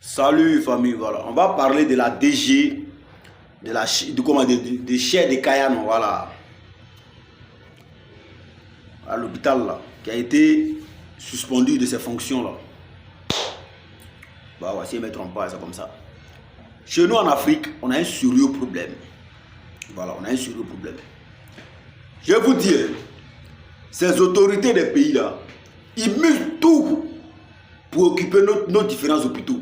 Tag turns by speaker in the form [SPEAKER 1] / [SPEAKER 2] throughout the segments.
[SPEAKER 1] Salut famille, voilà. On va parler de la DG, des chefs de Kayano, voilà. À l'hôpital là, qui a été suspendu de ses fonctions là. Bah ouais, si je ne me trompe pas, c'est comme ça. Chez nous en Afrique, on a un sérieux problème. Voilà, on a un sérieux problème. Je vais vous dire, ces autorités des pays là, ils musent tout pour occuper nos différents hôpitaux.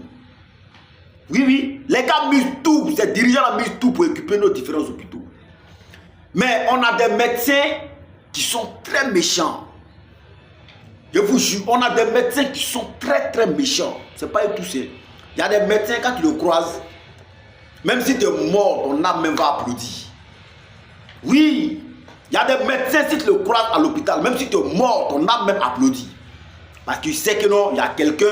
[SPEAKER 1] Oui, les gars musent tout, ces dirigeants-là musent tout pour occuper nos différents hôpitaux. Mais on a des médecins qui sont très méchants. Je vous jure, on a des médecins qui sont très méchants. C'est pas eux tous. Il y a des médecins, quand tu le croises, même si tu es mort, ton âme même va applaudir. Oui, il y a des médecins, si tu le croises à l'hôpital, même si tu es mort, ton âme même applaudit. Parce que tu sais que non, il y a quelqu'un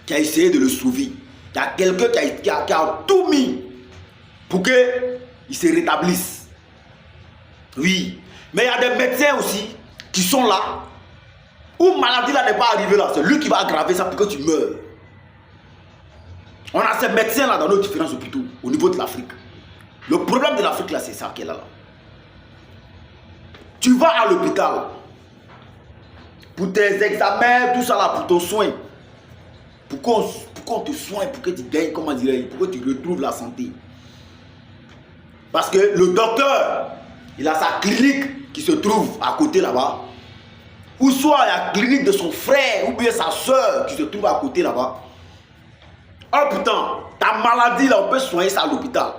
[SPEAKER 1] qui a essayé de le sauver. Il y a quelqu'un qui a tout mis pour qu'il se rétablisse. Oui. Mais il y a des médecins aussi qui sont là, où maladie là n'est pas arrivée là. C'est lui qui va aggraver ça pour que tu meurs. On a ces médecins là dans nos différents hôpitaux au niveau de l'Afrique. Le problème de l'Afrique là, c'est ça qu'elle a là. Tu vas à l'hôpital pour tes examens, tout ça là, pour ton soin. Pour qu'on te soigne, pour que tu gagnes, comment dirais-je, pour que tu retrouves la santé. Parce que le docteur, il a sa clinique qui se trouve à côté là-bas. Ou soit il y a la clinique de son frère ou bien sa soeur qui se trouve à côté là-bas. Oh putain, ta maladie là, on peut soigner ça à l'hôpital.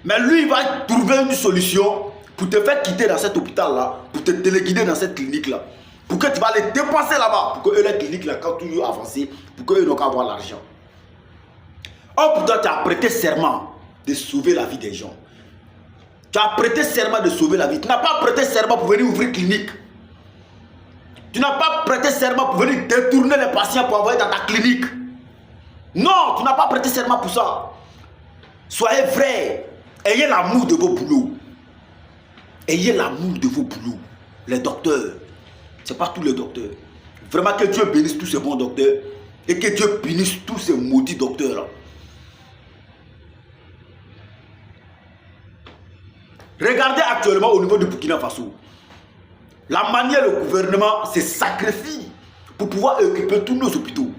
[SPEAKER 1] Mais lui, il va trouver une solution pour te faire quitter dans cet hôpital là, pour te téléguider dans cette clinique là. Pour que tu vas les dépenser là-bas, pour que eux, les cliniques là, quand toujours avancé, pour qu'eux n'ont qu'à avoir l'argent. Oh putain, tu as prêté serment de sauver la vie des gens. Tu as prêté serment de sauver la vie. Tu n'as pas prêté serment pour venir ouvrir clinique. Tu n'as pas prêté serment pour venir détourner les patients pour envoyer dans ta clinique. Non, tu n'as pas prêté serment pour ça. Soyez vrai. Ayez l'amour de vos boulots. Ayez l'amour de vos boulots. Les docteurs. Ce n'est pas tous les docteurs. Vraiment que Dieu bénisse tous ces bons docteurs. Et que Dieu bénisse tous ces maudits docteurs là. Regardez actuellement au niveau du Burkina Faso. La manière le gouvernement se sacrifie pour pouvoir occuper tous nos hôpitaux.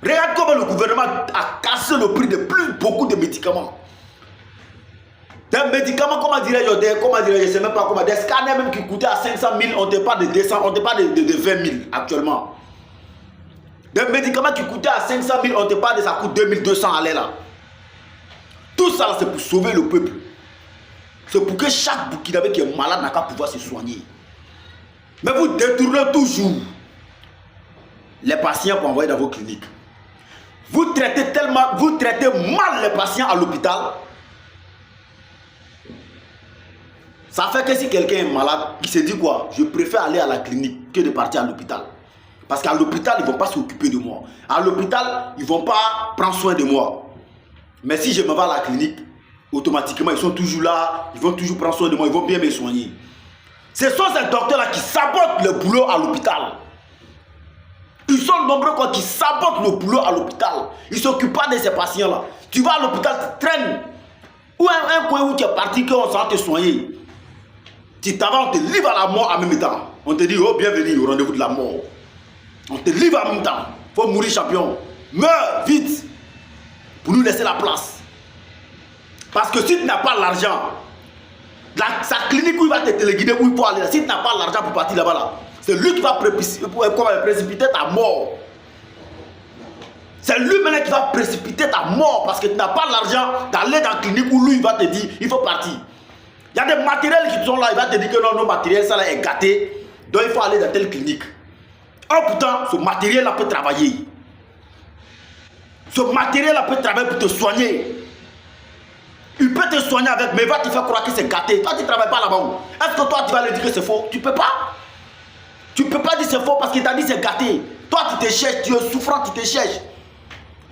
[SPEAKER 1] Regarde comment le gouvernement a cassé le prix de beaucoup de médicaments. Des médicaments, comment dirais-je, je ne sais même pas comment, des scanners même qui coûtaient à 500 000, on ne parle de 200, on te parle de 20 000 actuellement. Des médicaments qui coûtaient à 500 000, on te parle de ça coûte 2200 à l'air là. Tout ça, c'est pour sauver le peuple. C'est pour que chaque Burkinabé qui est malade n'a qu'à pouvoir se soigner. Mais vous détournez toujours les patients pour envoyer dans vos cliniques. Vous traitez mal les patients à l'hôpital. Ça fait que si quelqu'un est malade, il se dit quoi? Je préfère aller à la clinique que de partir à l'hôpital. Parce qu'à l'hôpital, ils ne vont pas s'occuper de moi. À l'hôpital, ils ne vont pas prendre soin de moi. Mais si je me vais à la clinique, automatiquement, ils sont toujours là, ils vont toujours prendre soin de moi, ils vont bien me soigner. Ce sont ces docteurs-là qui sabotent le boulot à l'hôpital. Ils sont nombreux quoi, qui sabotent le boulot à l'hôpital. Ils ne s'occupent pas de ces patients-là. Tu vas à l'hôpital, tu traînes. Ou un coin où tu es parti, qu'on s'en te soigner. Tu t'en vas, on te livre à la mort en même temps. On te dit, oh, bienvenue au rendez-vous de la mort. On te livre en même temps. Il faut mourir champion. Meurs vite. Pour nous laisser la place. Parce que si tu n'as pas l'argent, sa clinique où il va te téléguider, où il faut aller, si tu n'as pas l'argent pour partir là-bas, là, c'est lui qui va précipiter ta mort. C'est lui maintenant qui va précipiter ta mort parce que tu n'as pas l'argent d'aller dans la clinique où lui il va te dire, il faut partir. Il y a des matériels qui sont là, il va te dire que non, nos matériels, ça là est gâté, donc il faut aller dans telle clinique. Oh putain, ce matériel-là peut travailler. Ce matériel-là peut travailler pour te soigner. Il peut te soigner avec, mais il va te faire croire que c'est gâté. Toi, tu ne travailles pas là-bas. Est-ce que toi, tu vas lui dire que c'est faux? Tu ne peux pas. Tu ne peux pas dire c'est faux parce qu'il t'a dit c'est gâté. Toi, tu te cherches, tu es souffrant, tu te cherches.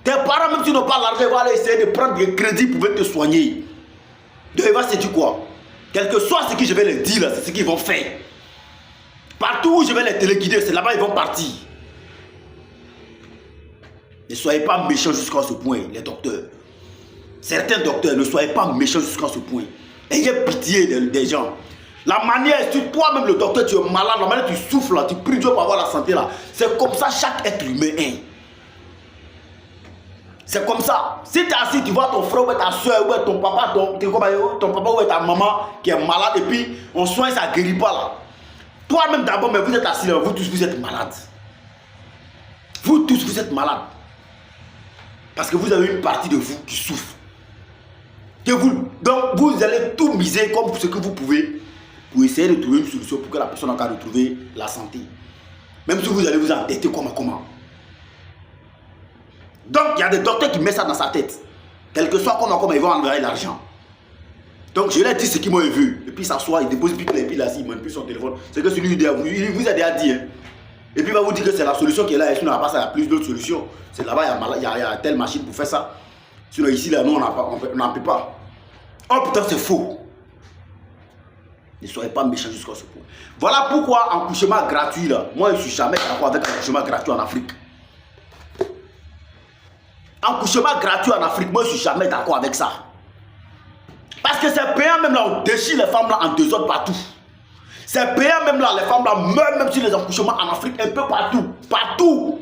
[SPEAKER 1] Tes parents, même s'ils n'ont pas l'argent, ils vont aller essayer de prendre des crédits pour te soigner. Donc, il va se dire quoi? Quel que soit ce que je vais leur dire, c'est ce qu'ils vont faire. Partout où je vais les téléguider, c'est là-bas ils vont partir. Ne soyez pas méchants jusqu'à ce point, les docteurs. Certains docteurs, ne soyez pas méchants jusqu'à ce point. Ayez pitié des gens. La manière, si toi-même le docteur, tu es malade, la manière tu souffles là, tu pries Dieu pour avoir la santé là. C'est comme ça chaque être humain est. C'est comme ça. Si tu es assis, tu vois ton frère ou ta soeur ou ton papa, ton papa ou ta maman qui est malade et puis on soigne, ça ne guérit pas là. Toi-même d'abord, mais vous êtes assis là, vous tous vous êtes malades. Vous tous vous êtes malades. Parce que vous avez une partie de vous qui souffre. Donc vous allez tout miser comme ce que vous pouvez pour essayer de trouver une solution pour que la personne ait qu'à retrouver la santé. Même si vous allez vous endetter comment. Donc il y a des docteurs qui mettent ça dans sa tête. Quel que soit comment ils vont enlever l'argent. Donc je leur dis ce qu'ils m'ont vu. Et puis il s'assoit, il dépose puis il là, il manipule son téléphone. C'est que celui il vous a déjà dit. Hein. Et puis il va vous dire que c'est la solution qui est là. Et sinon il n'y a plus d'autres solutions. C'est là-bas, il y a telle machine pour faire ça. Sinon ici, là, nous, on n'en peut pas. Oh putain, c'est faux. Ne soyez pas méchants jusqu'à ce point. Voilà pourquoi accouchement gratuit, là. Moi, je ne suis jamais d'accord avec accouchement gratuit en Afrique. Accouchement gratuit en Afrique, moi, je ne suis jamais d'accord avec ça. Parce que c'est payant même là, on déchire les femmes là en désordre partout. C'est payant même là, les femmes là meurent même sur les accouchements en Afrique, un peu partout. Partout.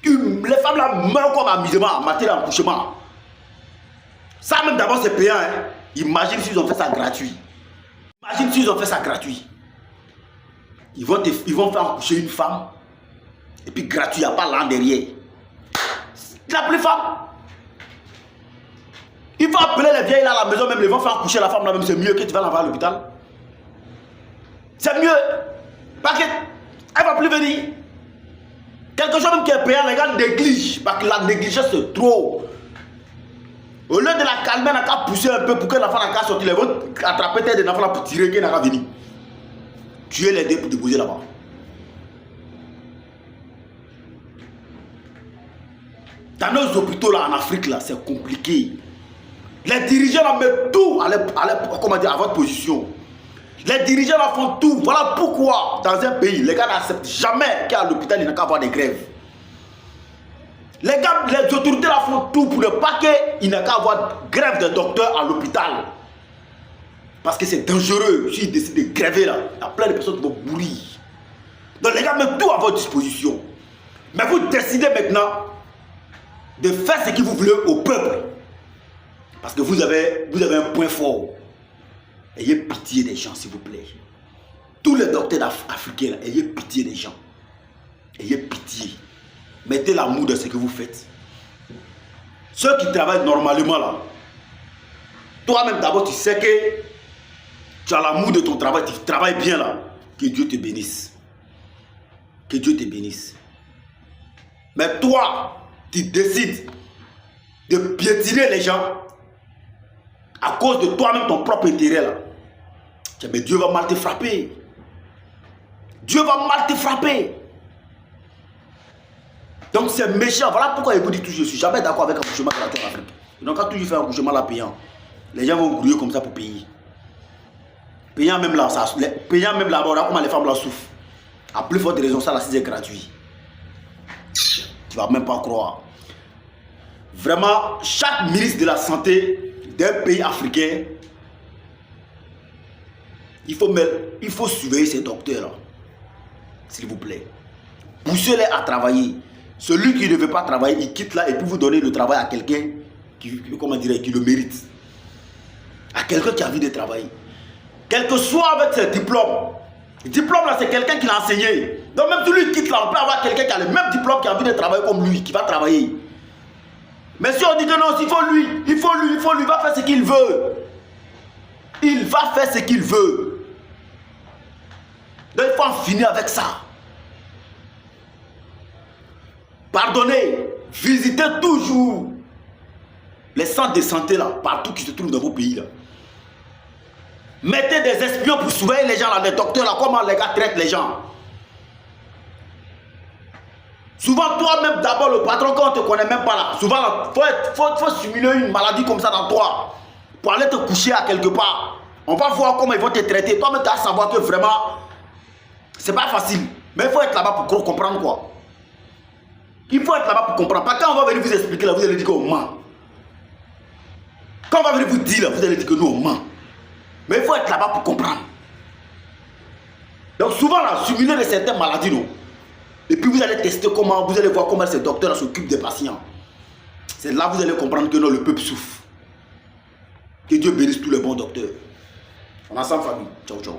[SPEAKER 1] Les femmes là meurent comme amusement en matière d'accouchement. Ça même d'abord c'est payant. Hein. Imagine s'ils ont fait ça gratuit. Imagine s'ils ont fait ça gratuit. Ils vont faire accoucher une femme. Et puis gratuit, il n'y a pas l'an derrière. La plus femme. Il faut appeler les vieilles là à la maison même. Ils vont faire accoucher la femme là même. C'est mieux que tu vas l'envoyer à l'hôpital. C'est mieux. Parce qu'elle ne va plus venir. Quelque chose même qui est payant, les gars négligent. Parce que la négligence c'est trop. Au lieu de la calmer, on a qu'à pousser un peu pour que l'enfant n'a qu'à sortir. Ils vont attraper tête des enfants là pour tirer qu'il n'a qu'à venir. Tuer les deux pour déposer là-bas. Dans nos hôpitaux là en Afrique là, c'est compliqué. Les dirigeants là mettent tout à votre position. Les dirigeants là font tout. Voilà pourquoi dans un pays, les gars n'acceptent jamais qu'à l'hôpital il n'y a qu'à avoir des grèves. Les autorités là font tout pour ne pas qu'il n'y ait qu'à avoir grève de docteurs à l'hôpital. Parce que c'est dangereux. S'ils décident de gréver là, il y a plein de personnes qui vont mourir. Donc les gars mettent tout à votre disposition. Mais vous décidez maintenant de faire ce que vous voulez au peuple. Parce que vous avez un point fort. Ayez pitié des gens, s'il vous plaît. Tous les docteurs africains, là, ayez pitié des gens. Ayez pitié. Mettez l'amour dans ce que vous faites. Ceux qui travaillent normalement là, toi-même d'abord tu sais que tu as l'amour de ton travail, tu travailles bien là. Que Dieu te bénisse. Que Dieu te bénisse. Mais toi, tu décides de piétiner les gens à cause de toi-même, ton propre intérêt là. Mais Dieu va mal te frapper. Dieu va mal te frapper. Donc c'est méchant. Voilà pourquoi il vous dit toujours, je ne suis jamais d'accord avec un accouchement gratuit en Afrique. Donc quand toujours fait un accouchement là payant, les gens vont grouiller comme ça pour payer. Payant même là, payant même là-bas, comment les femmes là souffrent. À plus forte raison, ça là c'est gratuit. Tu vas même pas croire. Vraiment, chaque ministre de la santé d'un pays africain, il faut surveiller ces docteurs là. S'il vous plaît. Poussez-les à travailler. Celui qui ne veut pas travailler, il quitte là et puis vous donnez le travail à quelqu'un qui le mérite. À quelqu'un qui a envie de travailler. Quel que soit avec ses diplômes. Le diplôme là, c'est quelqu'un qui l'a enseigné. Donc même si lui quitte là, on peut avoir quelqu'un qui a le même diplôme qui a envie de travailler comme lui, qui va travailler. Mais si on dit que non, il faut lui, il va faire ce qu'il veut. Il va faire ce qu'il veut. Donc il faut en finir avec ça. Pardonnez, visitez toujours les centres de santé là, partout qui se trouvent dans vos pays là. Mettez des espions pour surveiller les gens là, les docteurs là, comment les gars traitent les gens. Souvent toi-même d'abord le patron quand on ne te connaît même pas là, souvent faut simuler une maladie comme ça dans toi pour aller te coucher à quelque part. On va voir comment ils vont te traiter. Toi-même tu vas savoir que vraiment c'est pas facile. Mais il faut être là-bas pour comprendre quoi. Il faut être là-bas pour comprendre. Parce que quand on va venir vous expliquer, là, vous allez dire qu'on ment. Quand on va venir vous dire, là, vous allez dire que nous, on ment. Mais il faut être là-bas pour comprendre. Donc souvent, là, simuler de certaines maladies, non. Et puis vous allez tester comment, vous allez voir comment ces docteurs s'occupent des patients. C'est là que vous allez comprendre que non, le peuple souffre. Que Dieu bénisse tous les bons docteurs. On est ensemble, famille. Ciao, ciao.